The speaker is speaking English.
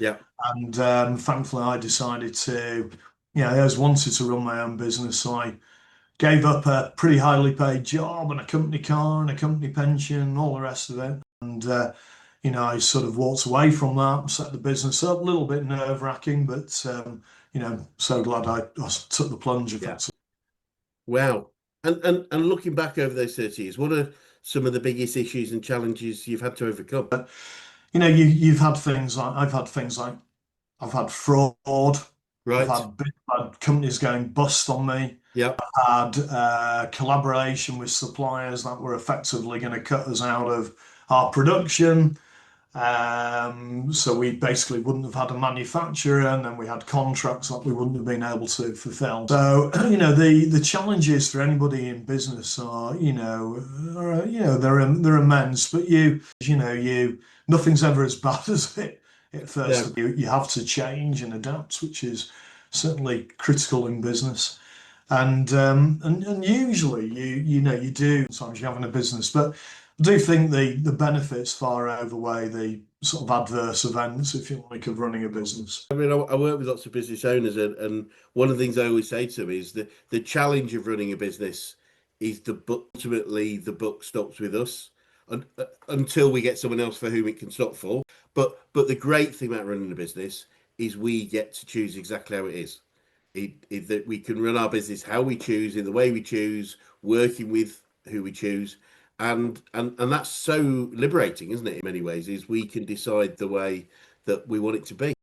Yeah. And thankfully, I decided to, I always wanted to run my own business. So I gave up a pretty highly paid job and a company car and a company pension, all the rest of it. And, I sort of walked away from that, set the business up, a little bit nerve-wracking, but, so glad I took the plunge Yeah. effectively. Wow. And looking back over those 30 years, what are some of the biggest issues and challenges you've had to overcome? You've had things like, I've had fraud, Right. I've had companies going bust on me, Yeah. had collaboration with suppliers that were effectively going to cut us out of our production. So we basically wouldn't have had a manufacturer, and then we had contracts that we wouldn't have been able to fulfill. So, the challenges for anybody in business are, they're immense. But nothing's ever as bad as it first. No. You have to change and adapt, which is certainly critical in business. And usually you do sometimes you're having a business, but I do think the benefits far outweigh the sort of adverse events, if you like, of running a business. I mean, I work with lots of business owners, and one of the things I always say to them is that the challenge of running a business is ultimately the buck stops with us until we get someone else for whom it can stop for. But the great thing about running a business is we get to choose exactly how it is. That we can run our business how we choose, in the way we choose, working with who we choose, and that's so liberating, isn't it? In many ways, is we can decide the way that we want it to be.